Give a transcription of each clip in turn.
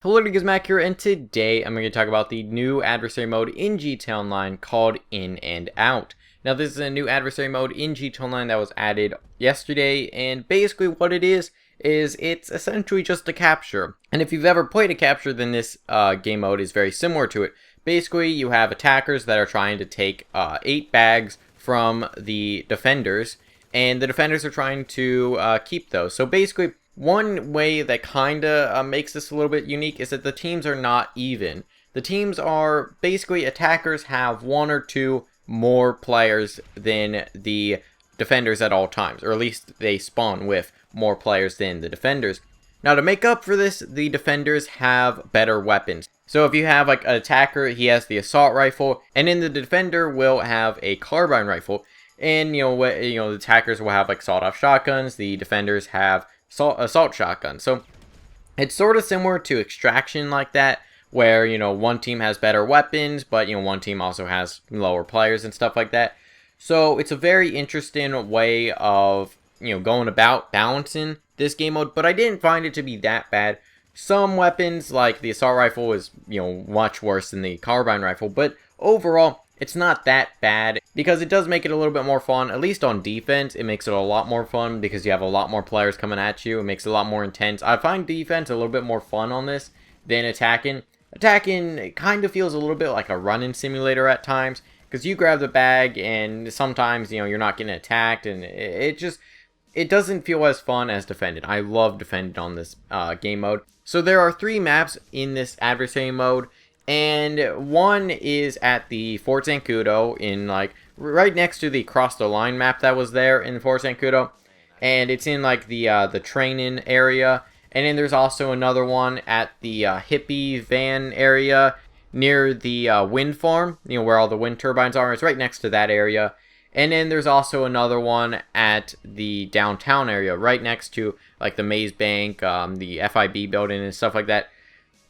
Hello, it is Mac here, and today I'm going to talk about the new adversary mode in GTA Online called In and Out. Now, this is a new adversary mode in GTA Online that was added yesterday, and basically what it is it's essentially just a capture. And if you've ever played a capture, then this game mode is very similar to it. Basically, you have attackers that are trying to take 8 bags from the defenders, and the defenders are trying to keep those. So basically, one way that kinda makes this a little bit unique is that the teams are not even. The teams are basically attackers have 1 or 2 more players than the defenders at all times, or at least they spawn with more players than the defenders. Now, to make up for this, the defenders have better weapons. So if you have like an attacker, he has the assault rifle, and then the defender will have a carbine rifle. And the attackers will have like sawed-off shotguns. The defenders have assault shotgun. So it's sort of similar to Extraction like that, where one team has better weapons, but one team also has lower players and stuff like that. So it's a very interesting way of going about balancing this game mode, but I didn't find it to be that bad. Some weapons like the assault rifle is much worse than the carbine rifle, but overall it's not that bad because it does make it a little bit more fun. At least on defense, it makes it a lot more fun because you have a lot more players coming at you. It makes it a lot more intense. I find defense a little bit more fun on this than attacking. Attacking kind of feels a little bit like a running simulator at times because you grab the bag and sometimes you're not getting attacked, and it doesn't feel as fun as defending. I love defending on this game mode. So there are 3 maps in this adversary mode. And one is at the Fort Zancudo in like right next to the Cross the Line map that was there in Fort Zancudo, and it's in like the training area. And then there's also another one at the hippie van area near the wind farm, where all the wind turbines are. It's right next to that area. And then there's also another one at the downtown area, right next to like the Maze Bank, the FIB building and stuff like that.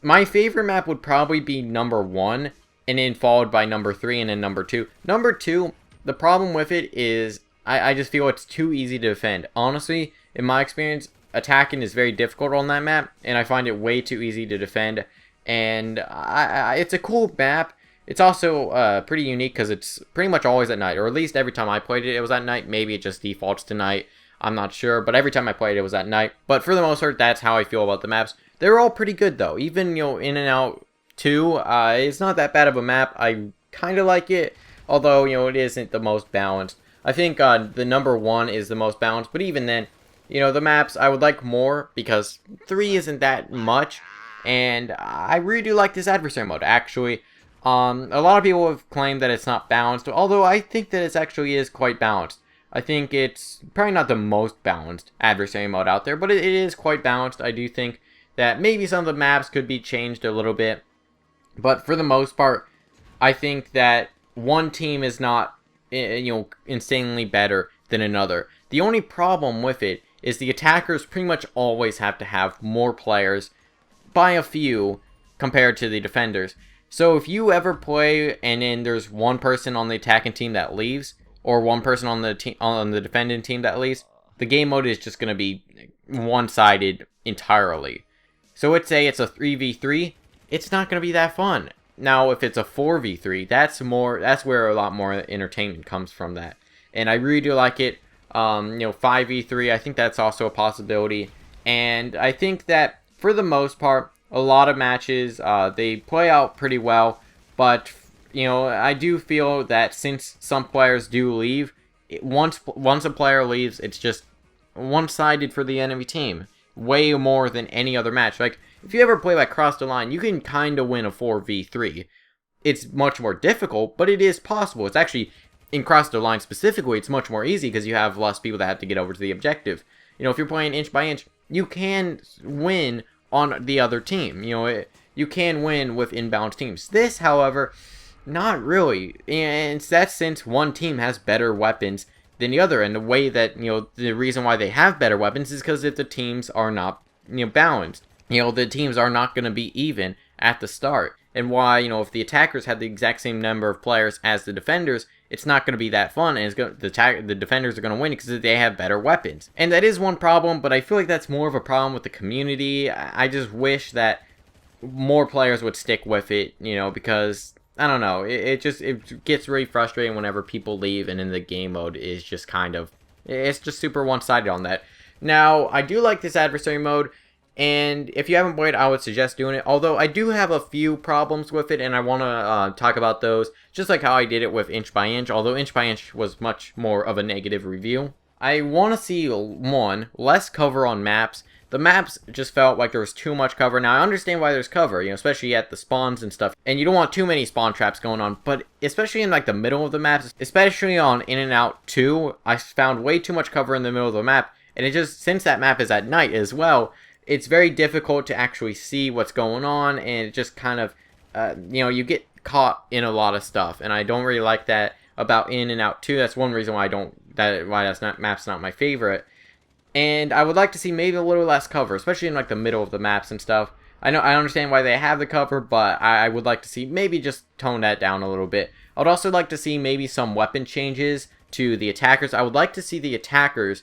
My favorite map would probably be number 1, and then followed by number 3, and then number 2. Number 2, the problem with it is I just feel it's too easy to defend. Honestly, in my experience, attacking is very difficult on that map, and I find it way too easy to defend. And it's a cool map. It's also pretty unique because it's pretty much always at night, or at least every time I played it, it was at night. Maybe it just defaults to night. I'm not sure, but every time I played it was at night. But for the most part, that's how I feel about the maps. They're all pretty good though. Even In and Out 2, it's not that bad of a map. I kind of like it, although it isn't the most balanced. I think the number 1 is the most balanced, but even then, the maps I would like more because 3 isn't that much, and I really do like this adversary mode. Actually, a lot of people have claimed that it's not balanced, although I think that it actually is quite balanced. I think it's probably not the most balanced adversary mode out there, but it is quite balanced. I do think that maybe some of the maps could be changed a little bit, but for the most part, I think that one team is not, insanely better than another. The only problem with it is the attackers pretty much always have to have more players by a few compared to the defenders. So if you ever play and then there's one person on the attacking team that leaves, or one person on the defending team that leaves, the game mode is just going to be one-sided entirely. So let's say it's a 3v3, it's not going to be that fun. Now, if it's a 4v3, that's where a lot more entertainment comes from that. And I really do like it. 5v3, I think that's also a possibility. And I think that, for the most part, a lot of matches, they play out pretty well. But, I do feel that since some players do leave, once a player leaves, it's just one-sided for the enemy team. Way more than any other match. Like, if you ever play like Cross the Line, you can kind of win a 4v3. It's much more difficult, but it is possible. It's actually, in Cross the Line specifically, it's much more easy because you have less people that have to get over to the objective. If you're playing inch by inch, you can win on the other team. You can win with imbalanced teams. This, however, not really. And that's since one team has better weapons than the other, and the way that the reason why they have better weapons is because if the teams are not balanced, the teams are not going to be even at the start. And why if the attackers have the exact same number of players as the defenders, it's not going to be that fun, and the defenders are going to win because they have better weapons. And that is one problem, but I feel like that's more of a problem with the community. I just wish that more players would stick with it, you know, because I don't know, it gets really frustrating whenever people leave, and then the game mode is just kind of, it's just super one-sided on that. Now, I do like this adversary mode, and if you haven't played, I would suggest doing it. Although I do have a few problems with it, and I want to talk about those, just like how I did it with Inch by Inch, although Inch by Inch was much more of a negative review. I want to see, one, less cover on maps. The maps just felt like there was too much cover. Now, I understand why there's cover, you know, especially at the spawns and stuff. And you don't want too many spawn traps going on. But especially in, like, the middle of the maps, especially on In and Out 2, I found way too much cover in the middle of the map. And it just, since that map is at night as well, it's very difficult to actually see what's going on. And it just kind of, you know, you get caught in a lot of stuff. And I don't really like that about In and Out 2. That's one reason why map's not my favorite. And I would like to see maybe a little less cover, especially in like the middle of the maps and stuff. I understand why they have the cover, but I would like to see maybe just tone that down a little bit. I would also like to see maybe some weapon changes to the attackers. I would like to see the attackers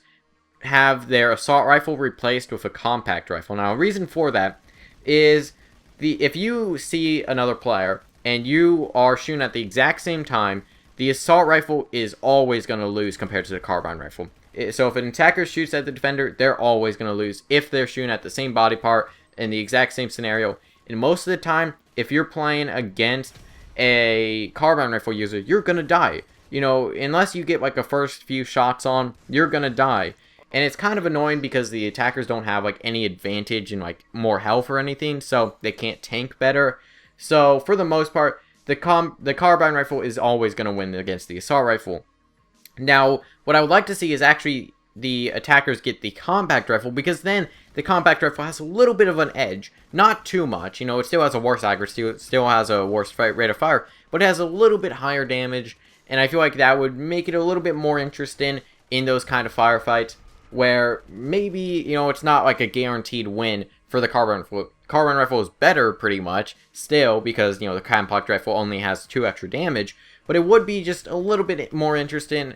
have their assault rifle replaced with a compact rifle. Now, a reason for that is if you see another player and you are shooting at the exact same time, the assault rifle is always going to lose compared to the carbine rifle. So if an attacker shoots at the defender, they're always going to lose if they're shooting at the same body part in the exact same scenario. And most of the time, if you're playing against a carbine rifle user, you're going to die. You know, unless you get like a first few shots on, you're going to die. And it's kind of annoying because the attackers don't have like any advantage in like more health or anything, so they can't tank better. So for the most part, the carbine rifle is always going to win against the assault rifle. Now, what I would like to see is actually the attackers get the compact rifle, because then the compact rifle has a little bit of an edge. Not too much, you know, it still has a worse accuracy, it still has a worse rate of fire, but it has a little bit higher damage, and I feel like that would make it a little bit more interesting in those kind of firefights, where maybe, you know, it's not like a guaranteed win for the carbine rifle. Carbine rifle is better pretty much still, because, you know, the compact rifle only has 2 extra damage, but it would be just a little bit more interesting.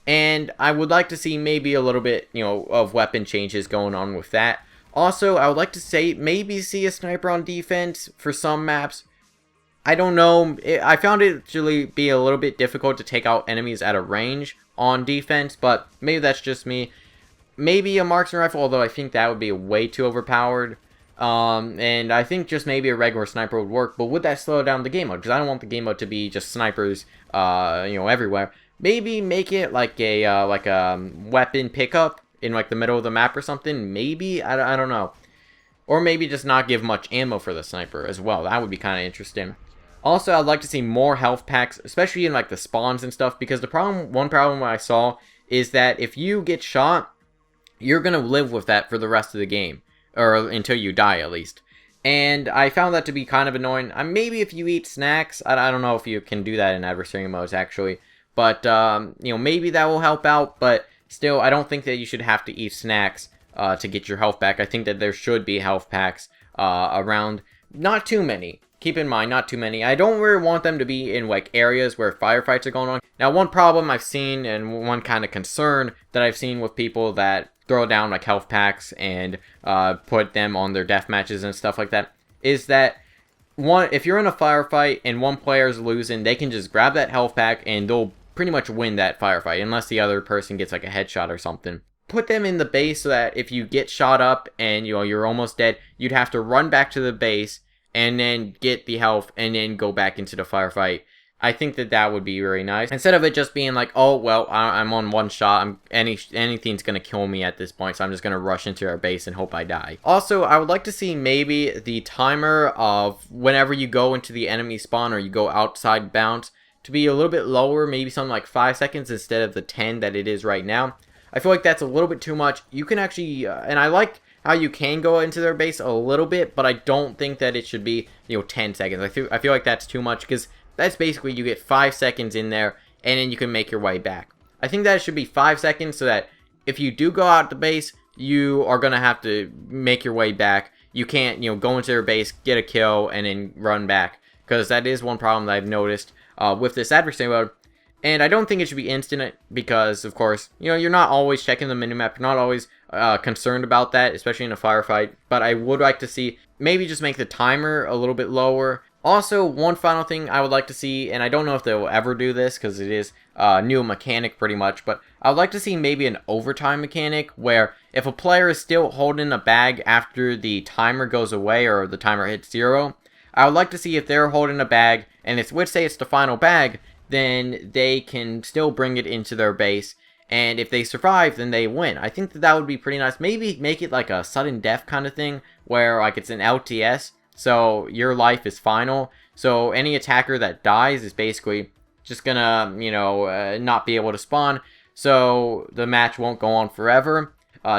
And I would like to see maybe a little bit, you know, of weapon changes going on with that. Also, I would like to say maybe see a sniper on defense for some maps. I don't know. I found it to be a little bit difficult to take out enemies at a range on defense, but maybe that's just me. Maybe a marksman rifle, although I think that would be way too overpowered. And I think just maybe a regular sniper would work, but would that slow down the game mode? Because I don't want the game mode to be just snipers, you know, everywhere. Maybe make it like a weapon pickup in like the middle of the map or something. Maybe, I don't know. Or maybe just not give much ammo for the sniper as well. That would be kind of interesting. Also, I'd like to see more health packs, especially in like the spawns and stuff, because one problem I saw is that if you get shot, you're gonna live with that for the rest of the game, or until you die at least. And I found that to be kind of annoying. Maybe if you eat snacks, I don't know if you can do that in adversary modes actually. But, you know, maybe that will help out, but still, I don't think that you should have to eat snacks to get your health back. I think that there should be health packs around. Not too many. Keep in mind, not too many. I don't really want them to be in, like, areas where firefights are going on. Now, one problem I've seen, and one kind of concern that I've seen with people that throw down, like, health packs and put them on their death matches and stuff like that, is that if you're in a firefight and one player's losing, they can just grab that health pack and they'll pretty much win that firefight, unless the other person gets like a headshot or something. Put them in the base so that if you get shot up and, you know, you're almost dead, you'd have to run back to the base and then get the health and then go back into the firefight. I think that would be very nice. Instead of it just being like, oh, well, I'm on one shot. Anything's going to kill me at this point, so I'm just going to rush into our base and hope I die. Also, I would like to see maybe the timer of whenever you go into the enemy spawn or you go outside bounce to be a little bit lower, maybe something like 5 seconds instead of the 10 that it is right now. I feel like that's a little bit too much. You can actually, and I like how you can go into their base a little bit, but I don't think that it should be, you know, 10 seconds. I feel like that's too much, because that's basically you get 5 seconds in there, and then you can make your way back. I think that it should be 5 seconds so that if you do go out the base, you are going to have to make your way back. You can't, you know, go into their base, get a kill, and then run back. Because that is one problem that I've noticed with this adversary mode. And I don't think it should be instant because, of course, you know, you're not always checking the minimap. You're not always concerned about that, especially in a firefight. But I would like to see maybe just make the timer a little bit lower. Also, one final thing I would like to see, and I don't know if they'll ever do this because it is a new mechanic pretty much, but I would like to see maybe an overtime mechanic where if a player is still holding a bag after the timer goes away or the timer hits 0, I would like to see if they're holding a bag and it's, let's say it's the final bag, then they can still bring it into their base, and if they survive, then they win. I think that that would be pretty nice. Maybe make it like a sudden death kind of thing where like it's an LTS. So your life is final. So any attacker that dies is basically just gonna, you know, not be able to spawn. So the match won't go on forever.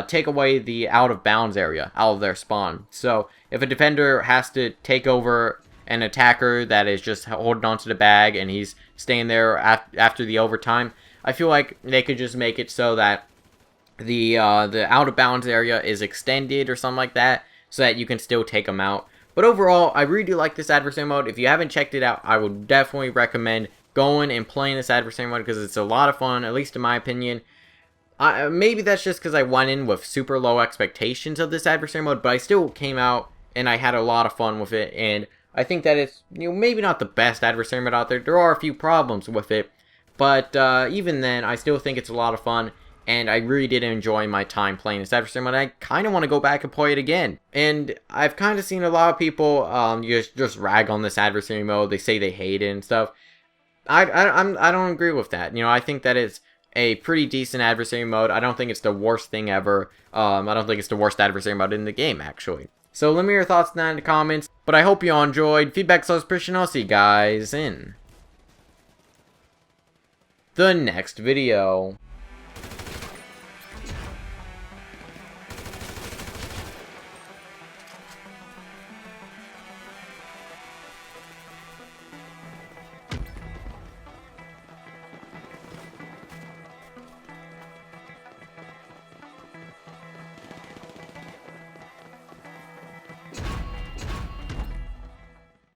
Take away the out of bounds area out of their spawn. So if a defender has to take over an attacker that is just holding onto the bag and he's staying there after the overtime, I feel like they could just make it so that the out of bounds area is extended or something like that, so that you can still take them out. But overall, I really do like this adversary mode. If you haven't checked it out, I would definitely recommend going and playing this adversary mode because it's a lot of fun, at least in my opinion. Maybe that's just because I went in with super low expectations of this adversary mode, but I still came out and I had a lot of fun with it. And I think that it's, you know, maybe not the best adversary mode out there. There are a few problems with it, but even then, I still think it's a lot of fun. And I really did enjoy my time playing this adversary mode. I kind of want to go back and play it again. And I've kind of seen a lot of people just rag on this adversary mode. They say they hate it and stuff. I don't agree with that. You know, I think that it's a pretty decent adversary mode. I don't think it's the worst thing ever. I don't think it's the worst adversary mode in the game, actually. So let me know your thoughts on that in the comments. But I hope you all enjoyed. Feedback so appreciated. I'll see you guys in the next video.